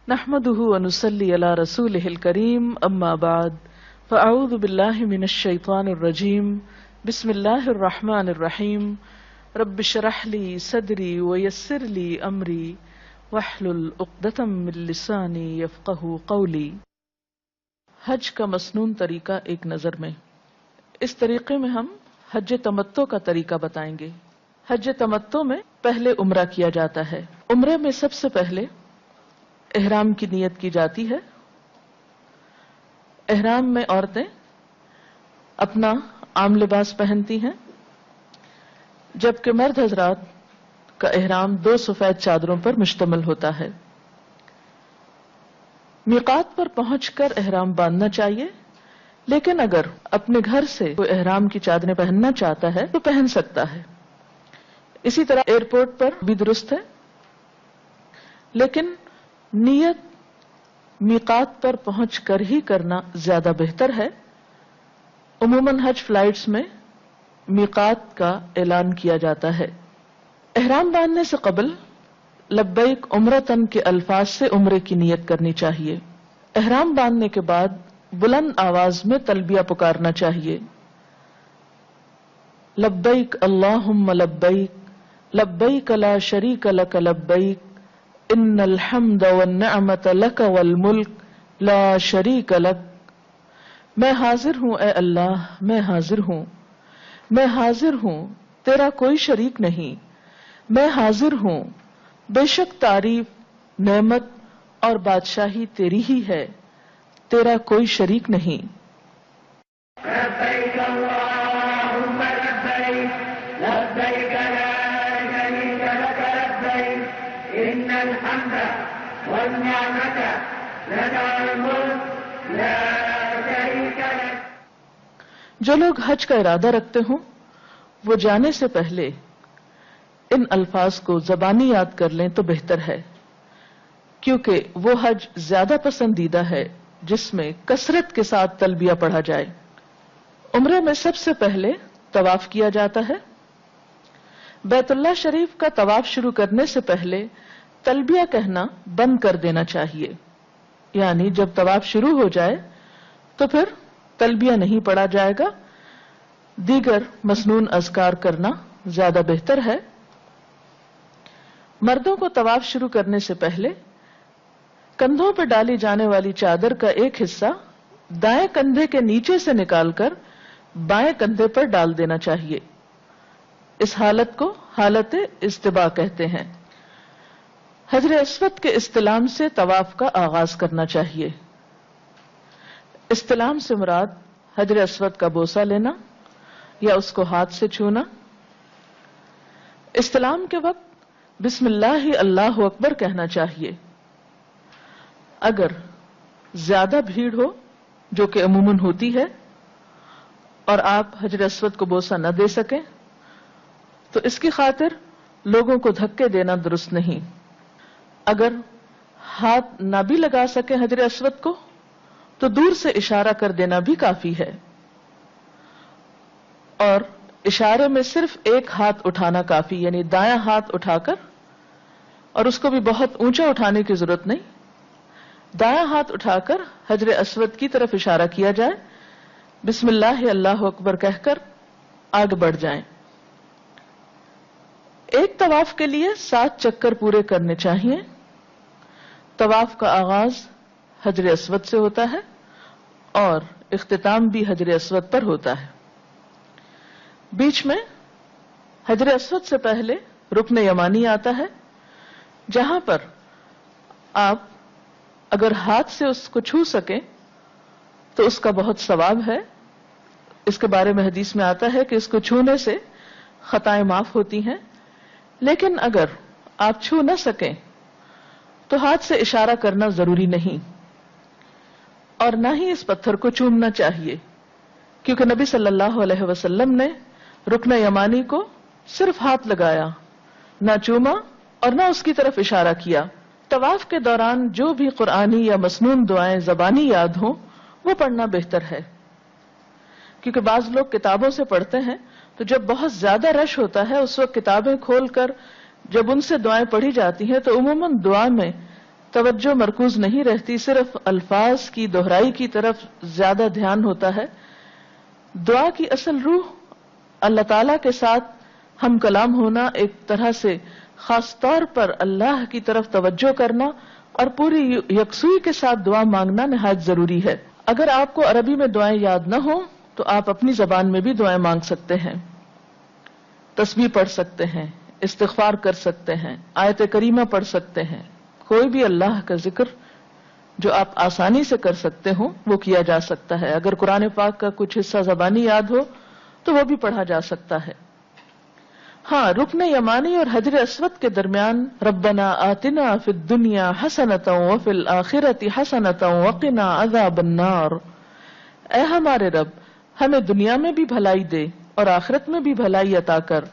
نحمده ونصلي على رسوله الكريم اما بعد فاعوذ بالله من الشيطان الرجيم بسم الله الرحمن الرحيم رب اشرح لي صدري ويسر لي امري واحلل عقدة من لساني يفقهوا قولي۔ حج کا مسنون طریقہ ایک نظر میں۔ اس طریقے میں ہم حج تمتع کا طریقہ بتائیں گے۔ حج تمتع میں پہلے عمرہ کیا جاتا ہے۔ عمرے میں سب سے پہلے احرام کی نیت کی جاتی ہے۔ احرام میں عورتیں اپنا عام لباس پہنتی ہیں، جبکہ مرد حضرات کا احرام 2 سفید چادروں پر مشتمل ہوتا ہے۔ میقات پر پہنچ کر احرام باندھنا چاہیے، لیکن اگر اپنے گھر سے کوئی احرام کی چادریں پہننا چاہتا ہے تو پہن سکتا ہے۔ اسی طرح ایئرپورٹ پر بھی درست ہے، لیکن نیت میقات پر پہنچ کر ہی کرنا زیادہ بہتر ہے۔ عموماً حج فلائٹس میں میقات کا اعلان کیا جاتا ہے۔ احرام باندھنے سے قبل لبیک عمرتن کے الفاظ سے عمرے کی نیت کرنی چاہیے۔ احرام باندھنے کے بعد بلند آواز میں تلبیہ پکارنا چاہیے۔ لبیک اللہم لبیک لبیک لا شریک لک لبیک ان الحمد والنعمت لک والملک لا شریک لک۔ میں حاضر ہوں اے اللہ، میں حاضر ہوں، میں حاضر ہوں، تیرا کوئی شریک نہیں، میں حاضر ہوں، بے شک تعریف، نعمت اور بادشاہی تیری ہی ہے، تیرا کوئی شریک نہیں۔ لبیک اللہم لبیک لبیک لا شریک لک لبیک ان الحمد والنعمت لک والملک لا شریک لک۔ جو لوگ حج کا ارادہ رکھتے ہوں وہ جانے سے پہلے ان الفاظ کو زبانی یاد کر لیں تو بہتر ہے، کیونکہ وہ حج زیادہ پسندیدہ ہے جس میں کثرت کے ساتھ تلبیہ پڑھا جائے۔ عمرے میں سب سے پہلے طواف کیا جاتا ہے۔ بیت اللہ شریف کا طواف شروع کرنے سے پہلے تلبیہ کہنا بند کر دینا چاہیے، یعنی جب طواف شروع ہو جائے تو پھر تلبیہ نہیں پڑھا جائے گا، دیگر مسنون اذکار کرنا زیادہ بہتر ہے۔ مردوں کو طواف شروع کرنے سے پہلے کندھوں پہ ڈالی جانے والی چادر کا ایک حصہ دائیں کندھے کے نیچے سے نکال کر بائیں کندھے پر ڈال دینا چاہیے۔ اس حالت کو حالت استباء کہتے ہیں۔ حجر اسود کے استلام سے طواف کا آغاز کرنا چاہیے۔ استلام سے مراد حجر اسود کا بوسہ لینا یا اس کو ہاتھ سے چھونا۔ استلام کے وقت بسم اللہ اللہ اکبر کہنا چاہیے۔ اگر زیادہ بھیڑ ہو، جو کہ عموماً ہوتی ہے، اور آپ حجر اسود کو بوسہ نہ دے سکیں تو اس کی خاطر لوگوں کو دھکے دینا درست نہیں۔ اگر ہاتھ نہ بھی لگا سکیں حجر اسود کو تو دور سے اشارہ کر دینا بھی کافی ہے، اور اشارے میں صرف ایک ہاتھ اٹھانا کافی، یعنی دایاں ہاتھ اٹھا کر، اور اس کو بھی بہت اونچا اٹھانے کی ضرورت نہیں، دایاں ہاتھ اٹھا کر حجر اسود کی طرف اشارہ کیا جائے، بسم اللہ اللہ اکبر کہہ کر آگے بڑھ جائیں۔ ایک طواف کے لیے 7 چکر پورے کرنے چاہیے۔ طواف کا آغاز حجر اسود سے ہوتا ہے اور اختتام بھی حجر اسود پر ہوتا ہے۔ بیچ میں حجر اسود سے پہلے رکن یمانی آتا ہے، جہاں پر آپ اگر ہاتھ سے اس کو چھو سکیں تو اس کا بہت ثواب ہے۔ اس کے بارے میں حدیث میں آتا ہے کہ اس کو چھونے سے خطائیں معاف ہوتی ہیں، لیکن اگر آپ چھو نہ سکیں تو ہاتھ سے اشارہ کرنا ضروری نہیں، اور نہ ہی اس پتھر کو چومنا چاہیے، کیونکہ نبی صلی اللہ علیہ وسلم نے رکن یمانی کو صرف ہاتھ لگایا، نہ چوما اور نہ اس کی طرف اشارہ کیا۔ طواف کے دوران جو بھی قرآنی یا مسنون دعائیں زبانی یاد ہوں وہ پڑھنا بہتر ہے، کیونکہ بعض لوگ کتابوں سے پڑھتے ہیں تو جب بہت زیادہ رش ہوتا ہے اس وقت کتابیں کھول کر جب ان سے دعائیں پڑھی جاتی ہیں تو عموماً دعا میں توجہ مرکوز نہیں رہتی، صرف الفاظ کی دہرائی کی طرف زیادہ دھیان ہوتا ہے۔ دعا کی اصل روح اللہ تعالی کے ساتھ ہم کلام ہونا، ایک طرح سے خاص طور پر اللہ کی طرف توجہ کرنا اور پوری یکسوئی کے ساتھ دعا مانگنا نہایت ضروری ہے۔ اگر آپ کو عربی میں دعائیں یاد نہ ہوں تو آپ اپنی زبان میں بھی دعائیں مانگ سکتے ہیں، تسبیح پڑھ سکتے ہیں، استغفار کر سکتے ہیں، آیت کریمہ پڑھ سکتے ہیں، کوئی بھی اللہ کا ذکر جو آپ آسانی سے کر سکتے ہوں وہ کیا جا سکتا ہے۔ اگر قرآن پاک کا کچھ حصہ زبانی یاد ہو تو وہ بھی پڑھا جا سکتا ہے۔ ہاں، رکن یمانی اور حجر اسود کے درمیان ربنا آتنا فی الدنیا حسنۃ وفی الآخرۃ حسنۃ وقنا عذاب النار، اے ہمارے رب ہمیں دنیا میں بھی بھلائی دے اور آخرت میں بھی بھلائی عطا کر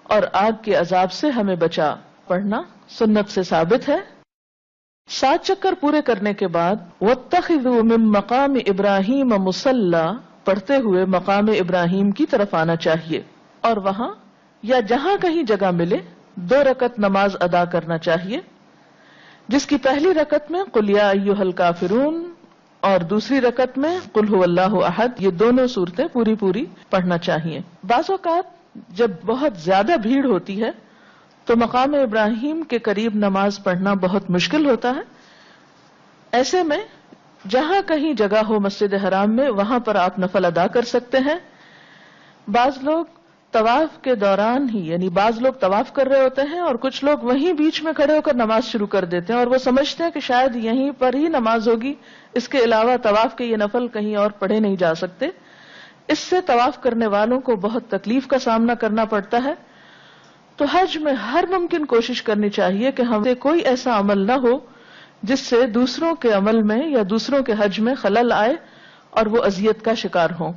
اور آگ کے عذاب سے ہمیں بچا۔ پڑھنا سنت سے ثابت ہے۔ 7 چکر پورے کرنے کے بعد واتخذوا من مقام ابراہیم مصلی پڑھتے ہوئے مقام ابراہیم کی طرف آنا چاہیے، اور وہاں یا جہاں کہیں جگہ ملے 2 رکعت نماز ادا کرنا چاہیے، جس کی پہلی رکعت میں قل یا ایھا الکافرون اور دوسری رکعت میں قل ھو اللہ احد، یہ دونوں صورتیں پوری پڑھنا چاہیے۔ بعض اوقات جب بہت زیادہ بھیڑ ہوتی ہے تو مقام ابراہیم کے قریب نماز پڑھنا بہت مشکل ہوتا ہے، ایسے میں جہاں کہیں جگہ ہو مسجد حرام میں وہاں پر آپ نفل ادا کر سکتے ہیں۔ بعض لوگ طواف کے دوران ہی، یعنی بعض لوگ طواف کر رہے ہوتے ہیں اور کچھ لوگ وہیں بیچ میں کھڑے ہو کر نماز شروع کر دیتے ہیں، اور وہ سمجھتے ہیں کہ شاید یہیں پر ہی نماز ہوگی، اس کے علاوہ طواف کے یہ نفل کہیں اور پڑھے نہیں جا سکتے۔ اس سے طواف کرنے والوں کو بہت تکلیف کا سامنا کرنا پڑتا ہے۔ تو حج میں ہر ممکن کوشش کرنی چاہیے کہ ہم سے کوئی ایسا عمل نہ ہو جس سے دوسروں کے عمل میں یا دوسروں کے حج میں خلل آئے اور وہ اذیت کا شکار ہوں۔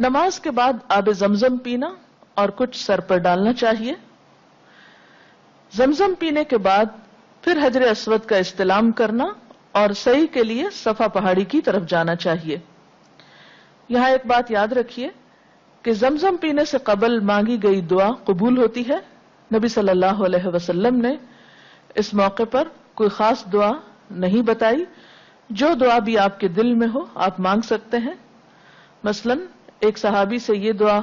نماز کے بعد آب زمزم پینا اور کچھ سر پر ڈالنا چاہیے۔ زمزم پینے کے بعد پھر حجر اسود کا استلام کرنا اور سعی کے لیے صفا پہاڑی کی طرف جانا چاہیے۔ یہاں ایک بات یاد رکھیے کہ زمزم پینے سے قبل مانگی گئی دعا قبول ہوتی ہے۔ نبی صلی اللہ علیہ وسلم نے اس موقع پر کوئی خاص دعا نہیں بتائی، جو دعا بھی آپ کے دل میں ہو آپ مانگ سکتے ہیں۔ مثلا ایک صحابی سے یہ دعا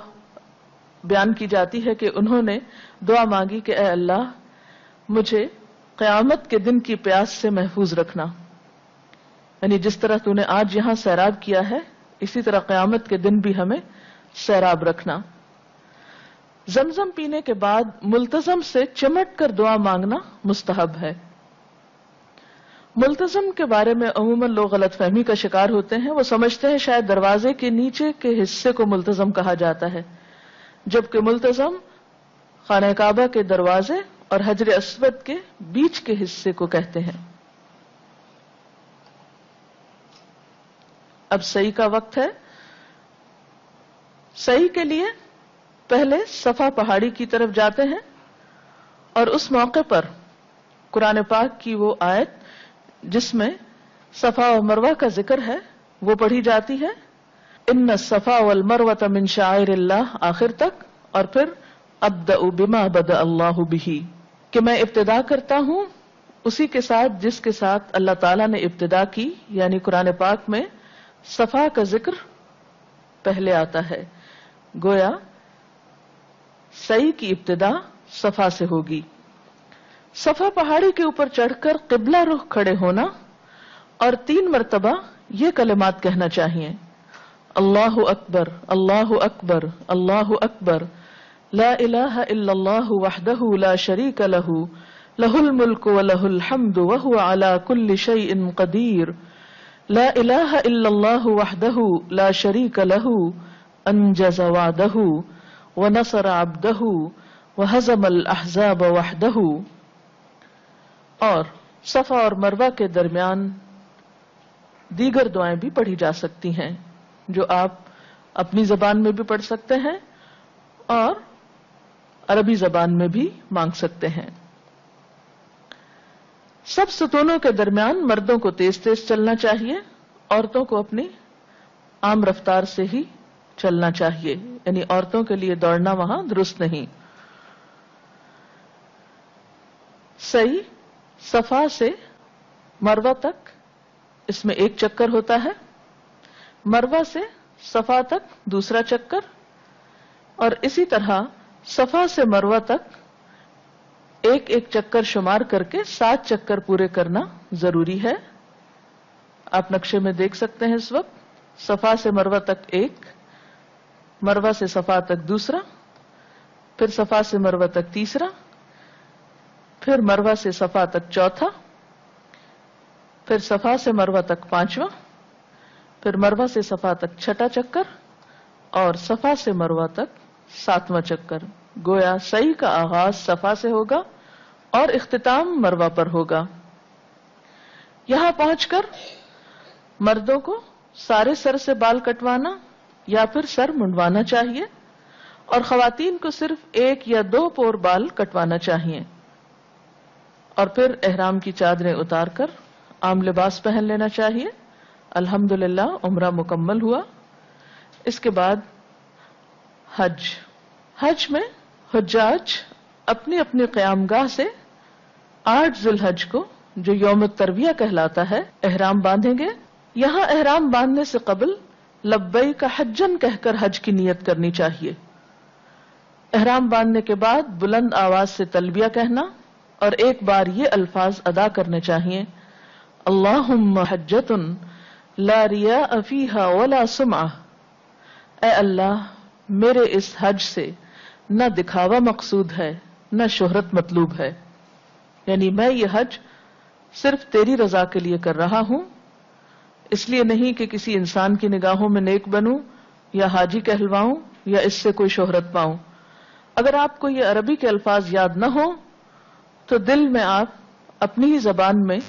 بیان کی جاتی ہے کہ انہوں نے دعا مانگی کہ اے اللہ مجھے قیامت کے دن کی پیاس سے محفوظ رکھنا، یعنی جس طرح تو نے آج یہاں سیراب کیا ہے اسی طرح قیامت کے دن بھی ہمیں سیراب رکھنا۔ زمزم پینے کے بعد ملتزم سے چمٹ کر دعا مانگنا مستحب ہے۔ ملتزم کے بارے میں عموماً لوگ غلط فہمی کا شکار ہوتے ہیں، وہ سمجھتے ہیں شاید دروازے کے نیچے کے حصے کو ملتزم کہا جاتا ہے، جبکہ ملتزم خانہ کعبہ کے دروازے اور حجر اسود کے بیچ کے حصے کو کہتے ہیں۔ اب سعی کا وقت ہے۔ سعی کے لیے پہلے صفا پہاڑی کی طرف جاتے ہیں اور اس موقع پر قرآن پاک کی وہ آیت جس میں صفا و مروہ کا ذکر ہے وہ پڑھی جاتی ہے، ان الصفا والمروۃ من شعائر اللہ آخر تک، اور پھر ابدأ بما بدأ اللہ بہ، کہ میں ابتدا کرتا ہوں اسی کے ساتھ جس کے ساتھ اللہ تعالیٰ نے ابتدا کی، یعنی قرآن پاک میں صفا کا ذکر پہلے آتا ہے، گویا سعی کی ابتدا صفا سے ہوگی۔ صفا پہاڑی کے اوپر چڑھ کر قبلہ رخ کھڑے ہونا اور 3 مرتبہ یہ کلمات کہنا چاہیے، اللہ اکبر اللہ اکبر اللہ اکبر، لا الہ الا اللہ وحدہ لا شریک لہ، لہ الملک ولہ الحمد وہو علی کل شیء قدیر، لا الہ الا اللہ وحدہ لا شریک لہ، انجز وعدہ ونصر عبدہ وہزم الاحزاب وحدہ۔ اور صفا اور مروہ کے درمیان دیگر دعائیں بھی پڑھی جا سکتی ہیں جو آپ اپنی زبان میں بھی پڑھ سکتے ہیں اور عربی زبان میں بھی مانگ سکتے ہیں۔ سب ستونوں کے درمیان مردوں کو تیز تیز چلنا چاہیے، عورتوں کو اپنی عام رفتار سے ہی چلنا چاہیے، یعنی عورتوں کے لیے دوڑنا وہاں درست نہیں۔ صحیح صفا سے مروہ تک اس میں ایک چکر ہوتا ہے، مروہ سے صفا تک دوسرا چکر، اور اسی طرح صفا سے مروہ تک ایک ایک چکر شمار کر کے 7 چکر پورے کرنا ضروری ہے۔ آپ نقشے میں دیکھ سکتے ہیں اس وقت صفا سے مروہ تک ایک، مروہ سے صفا تک دوسرا، پھر صفا سے مروہ تک تیسرا، پھر مروہ سے صفا تک چوتھا، پھر صفا سے مروہ تک 5واں، پھر مروہ سے صفا تک 6واں چکر، اور صفا سے مروہ تک 7واں چکر۔ گویا سعی کا آغاز صفا سے ہوگا اور اختتام مروہ پر ہوگا۔ یہاں پہنچ کر مردوں کو سارے سر سے بال کٹوانا یا پھر سر منڈوانا چاہیے، اور خواتین کو صرف 1 یا 2 پور بال کٹوانا چاہیے، اور پھر احرام کی چادریں اتار کر عام لباس پہن لینا چاہیے۔ الحمدللہ عمرہ مکمل ہوا۔ اس کے بعد حج میں حجاج اپنی اپنی قیام گاہ سے 8 ذی الحج کو، جو یوم الترویہ کہلاتا ہے، احرام باندھیں گے۔ یہاں احرام باندھنے سے قبل لبیک حجن کہہ کر حج کی نیت کرنی چاہیے۔ احرام باندھنے کے بعد بلند آواز سے تلبیہ کہنا اور ایک بار یہ الفاظ ادا کرنے چاہیے: اللہم حجۃ لا ریاء فیہا ولا سمعہ، اے اللہ میرے اس حج سے نہ دکھاوا مقصود ہے نہ شہرت مطلوب ہے، یعنی میں یہ حج صرف تیری رضا کے لیے کر رہا ہوں، اس لیے نہیں کہ کسی انسان کی نگاہوں میں نیک بنوں یا حاجی کہلواؤں یا اس سے کوئی شہرت پاؤں۔ اگر آپ کو یہ عربی کے الفاظ یاد نہ ہو تو دل میں آپ اپنی ہی زبان میں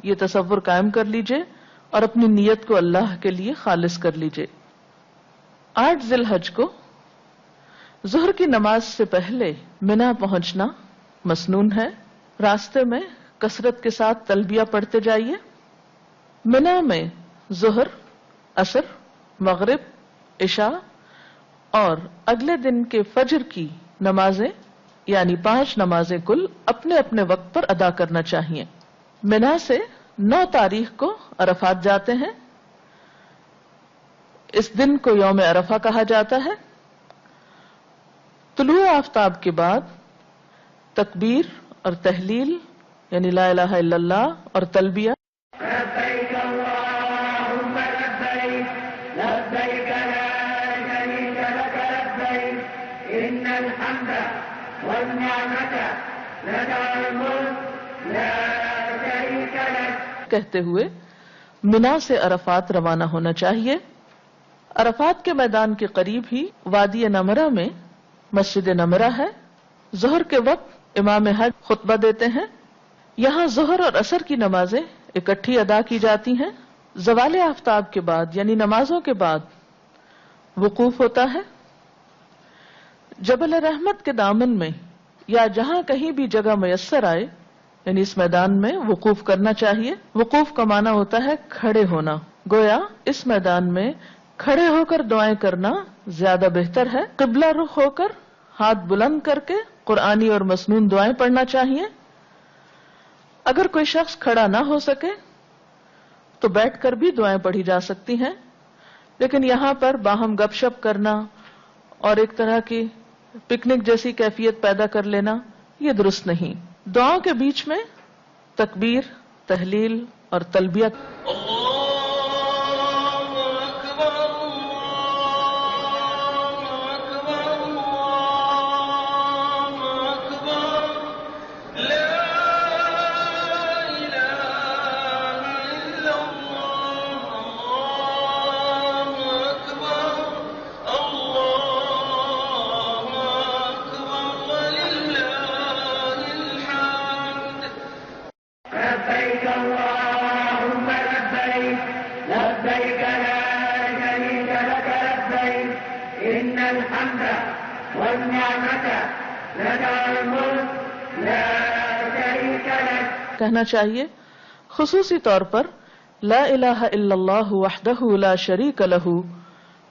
یہ تصور قائم کر لیجئے اور اپنی نیت کو اللہ کے لیے خالص کر لیجئے۔ 8 ذی الحج کو ظہر کی نماز سے پہلے منا پہنچنا مسنون ہے۔ راستے میں کثرت کے ساتھ تلبیہ پڑھتے جائیے۔ منا میں ظہر، عصر، مغرب، عشاء اور اگلے دن کے فجر کی نمازیں یعنی 5 نمازیں کل اپنے اپنے وقت پر ادا کرنا چاہیے۔ منا سے 9 تاریخ کو عرفات جاتے ہیں۔ اس دن کو یوم عرفہ کہا جاتا ہے۔ طلوع آفتاب کے بعد تکبیر اور تحلیل یعنی لا الہ الا اللہ اور تلبیہ، لبيك اللهم لبيك لبيك لا شريك لك لبيك إن الحمد والنعمة لك الملك لا شريك لك کہتے ہوئے منا سے عرفات روانہ ہونا چاہیے۔ عرفات کے میدان کے قریب ہی وادی نمرہ میں مسجد نمرہ ہے۔ ظہر کے وقت امام حج خطبہ دیتے ہیں۔ یہاں ظہر اور عصر کی نمازیں اکٹھی ادا کی جاتی ہیں۔ زوال آفتاب کے بعد یعنی نمازوں کے بعد وقوف ہوتا ہے۔ جبل رحمت کے دامن میں یا جہاں کہیں بھی جگہ میسر آئے یعنی اس میدان میں وقوف کرنا چاہیے۔ وقوف کا معنی ہوتا ہے کھڑے ہونا۔ گویا اس میدان میں کھڑے ہو کر دعائیں کرنا زیادہ بہتر ہے۔ قبلہ رخ ہو کر ہاتھ بلند کر کے قرآنی اور مسنون دعائیں پڑھنا چاہیے۔ اگر کوئی شخص کھڑا نہ ہو سکے تو بیٹھ کر بھی دعائیں پڑھی جا سکتی ہیں، لیکن یہاں پر باہم گپ شپ کرنا اور ایک طرح کی پکنک جیسی کیفیت پیدا کر لینا یہ درست نہیں۔ دعاؤں کے بیچ میں تکبیر، تحلیل اور تلبیہ۔ لبيك اللهم لبيك لبيك لا شريك لك لبيك إن الحمد والنعمة لك الملك لا شريك لك کہنا چاہیے۔ خصوصی طور پر لا الہ الا اللہ وحدہ لا شریک لہ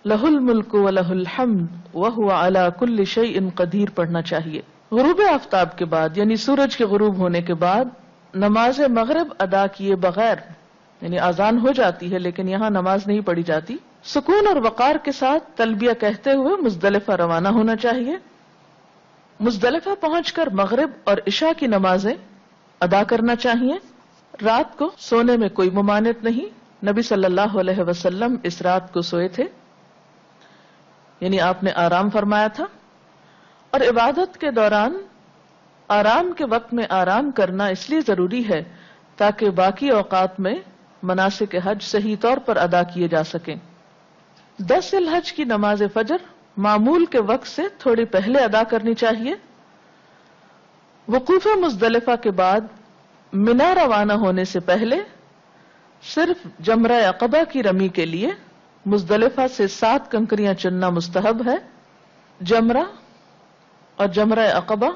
لہ الملک ولہ الحمد وہو علی کل شیء قدیر پڑھنا چاہیے۔ غروب آفتاب کے بعد یعنی سورج کے غروب ہونے کے بعد نماز مغرب ادا کیے بغیر، یعنی اذان ہو جاتی ہے لیکن یہاں نماز نہیں پڑھی جاتی، سکون اور وقار کے ساتھ تلبیہ کہتے ہوئے مزدلفہ روانہ ہونا چاہیے۔ مزدلفہ پہنچ کر مغرب اور عشاء کی نمازیں ادا کرنا چاہیے۔ رات کو سونے میں کوئی ممانعت نہیں، نبی صلی اللہ علیہ وسلم اس رات کو سوئے تھے، یعنی آپ نے آرام فرمایا تھا، اور عبادت کے دوران آرام کے وقت میں آرام کرنا اس لیے ضروری ہے تاکہ باقی اوقات میں مناسک حج صحیح طور پر ادا کیے جا سکیں۔ 10 ذی الحج کی نماز فجر معمول کے وقت سے تھوڑی پہلے ادا کرنی چاہیے۔ وقوف مزدلفہ کے بعد منا روانہ ہونے سے پہلے صرف جمرہ عقبہ کی رمی کے لیے مزدلفہ سے 7 کنکریاں چننا مستحب ہے۔ جمرہ اور جمرہ عقبہ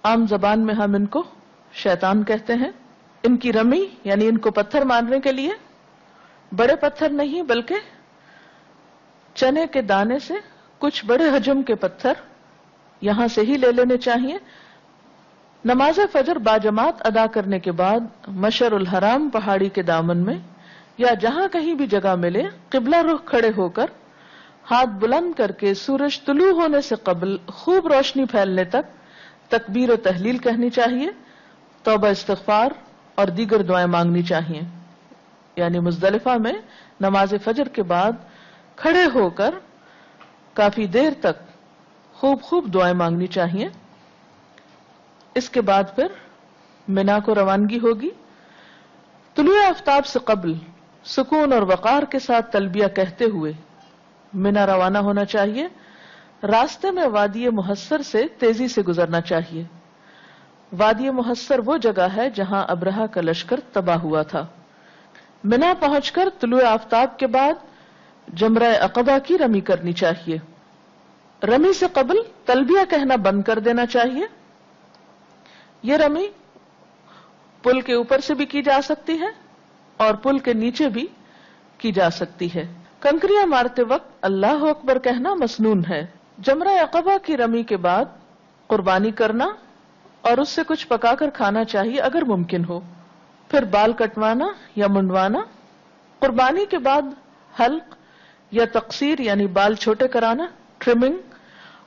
عام زبان میں ہم ان کو شیطان کہتے ہیں۔ ان کی رمی یعنی ان کو پتھر مارنے کے لیے بڑے پتھر نہیں بلکہ چنے کے دانے سے کچھ بڑے حجم کے پتھر یہاں سے ہی لے لینے چاہیے۔ نماز فجر باجماعت ادا کرنے کے بعد مشعر الحرام پہاڑی کے دامن میں یا جہاں کہیں بھی جگہ ملے قبلہ رخ کھڑے ہو کر ہاتھ بلند کر کے سورج طلوع ہونے سے قبل خوب روشنی پھیلنے تک تکبیر و تحلیل کہنی چاہیے، توبہ استغفار اور دیگر دعائیں مانگنی چاہیے۔ یعنی مزدلفہ میں نماز فجر کے بعد کھڑے ہو کر کافی دیر تک خوب دعائیں مانگنی چاہیے۔ اس کے بعد پھر منا کو روانگی ہوگی۔ طلوع آفتاب سے قبل سکون اور وقار کے ساتھ تلبیہ کہتے ہوئے منا روانہ ہونا چاہیے۔ راستے میں وادی محصر سے تیزی سے گزرنا چاہیے۔ وادی محصر وہ جگہ ہے جہاں ابرہہ کا لشکر تباہ ہوا تھا۔ منا پہنچ کر طلوع آفتاب کے بعد جمرہ عقبہ کی رمی کرنی چاہیے۔ رمی سے قبل تلبیہ کہنا بند کر دینا چاہیے۔ یہ رمی پل کے اوپر سے بھی کی جا سکتی ہے اور پل کے نیچے بھی کی جا سکتی ہے۔ کنکریاں مارتے وقت اللہ اکبر کہنا مسنون ہے۔ جمرہ عقبہ کی رمی کے بعد قربانی کرنا اور اس سے کچھ پکا کر کھانا چاہیے اگر ممکن ہو۔ پھر بال کٹوانا یا منڈوانا۔ قربانی کے بعد حلق یا تقصیر یعنی بال چھوٹے کرانا، ٹرمنگ،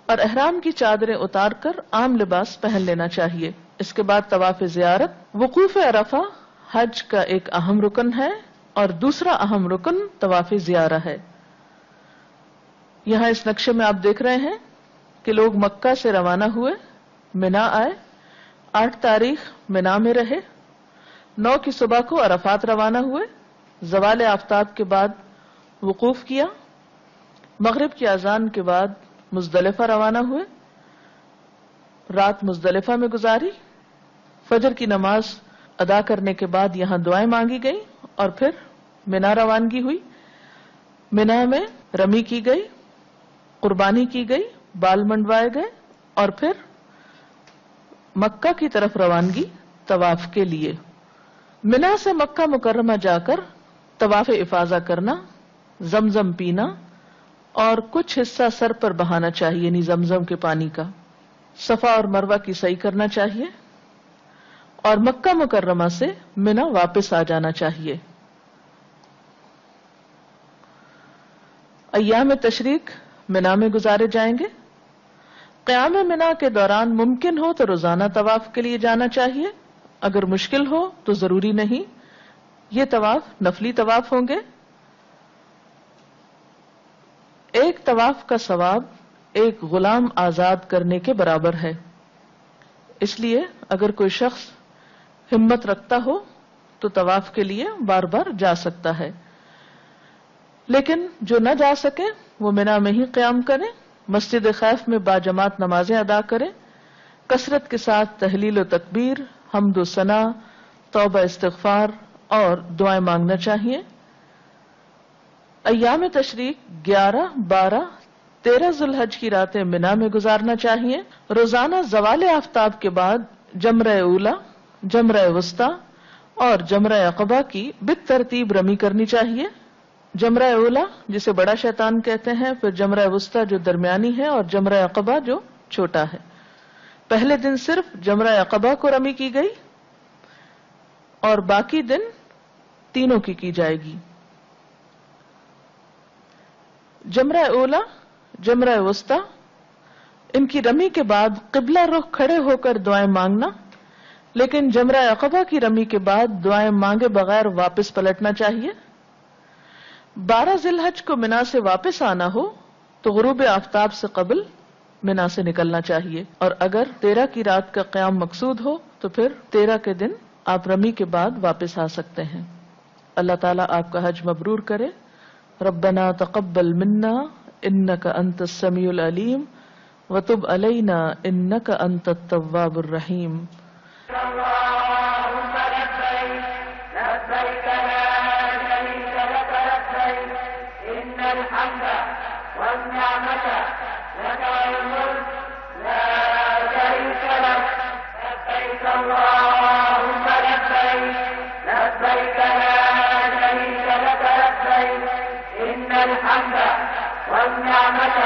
اور احرام کی چادریں اتار کر عام لباس پہن لینا چاہیے۔ اس کے بعد طواف زیارت۔ وقوف عرفہ حج کا ایک اہم رکن ہے اور دوسرا اہم رکن طواف زیارہ ہے۔ یہاں اس نقشے میں آپ دیکھ رہے ہیں کہ لوگ مکہ سے روانہ ہوئے، منا آئے، 8 تاریخ منا میں رہے، 9 کی صبح کو عرفات روانہ ہوئے، زوال آفتاب کے بعد وقوف کیا، مغرب کی اذان کے بعد مزدلفہ روانہ ہوئے، رات مزدلفہ میں گزاری، فجر کی نماز ادا کرنے کے بعد یہاں دعائیں مانگی گئی اور پھر منا روانگی ہوئی۔ منا میں رمی کی گئی، قربانی کی گئی، بال منڈوائے گئے اور پھر مکہ کی طرف روانگی طواف کے لیے۔ منا سے مکہ مکرمہ جا کر طواف افاضہ کرنا، زمزم پینا اور کچھ حصہ سر پر بہانا چاہیے یعنی زمزم کے پانی کا۔ صفا اور مروہ کی سعی کرنا چاہیے اور مکہ مکرمہ سے منا واپس آ جانا چاہیے۔ ایام تشریق منا میں گزارے جائیں گے۔ قیام منا کے دوران ممکن ہو تو روزانہ طواف کے لیے جانا چاہیے، اگر مشکل ہو تو ضروری نہیں۔ یہ طواف نفلی طواف ہوں گے۔ ایک طواف کا ثواب ایک غلام آزاد کرنے کے برابر ہے، اس لیے اگر کوئی شخص ہمت رکھتا ہو تو طواف کے لیے بار بار جا سکتا ہے، لیکن جو نہ جا سکے وہ منا میں ہی قیام کرے، مسجد خیف میں باجماعت نمازیں ادا کرے، کثرت کے ساتھ تحلیل و تکبیر، حمد و ثنا، توبہ استغفار اور دعائیں مانگنا چاہیے۔ ایام تشریق 11، 12، 13 ذی الحج کی راتیں منا میں گزارنا چاہیے۔ روزانہ زوال آفتاب کے بعد جمرہ اولا، جمرہ وسطی اور جمرہ عقبہ کی بالترتیب رمی کرنی چاہیے۔ جمرہ اولا جسے بڑا شیطان کہتے ہیں، پھر جمرہ وسطی جو درمیانی ہے اور جمرہ عقبہ جو چھوٹا ہے۔ پہلے دن صرف جمرہ عقبہ کو رمی کی گئی، اور باقی دن تینوں کی جائے گی۔ جمرہ اولا، جمرہ وسطی، ان کی رمی کے بعد قبلہ رخ کھڑے ہو کر دعائیں مانگنا، لیکن جمرہ عقبہ کی رمی کے بعد دعائیں مانگے بغیر واپس پلٹنا چاہیے۔ 12 ذی الحج کو منا سے واپس آنا ہو تو غروب آفتاب سے قبل منا سے نکلنا چاہیے، اور اگر 13 کی رات کا قیام مقصود ہو تو پھر 13 کے دن آپ رمی کے بعد واپس آ سکتے ہیں۔ اللہ تعالیٰ آپ کا حج مبرور کرے۔ ربنا تقبل منا انک انت السمیع العلیم وتب علینا انک انت التواب الرحیم۔ اللهم لبيك لبيك لا شريك لك لبيك إن الحمد والنعمة لك والملك لا شريك لك لبيك اللهم لبيك لبيك لا شريك لك لبيك إن الحمد والنعمة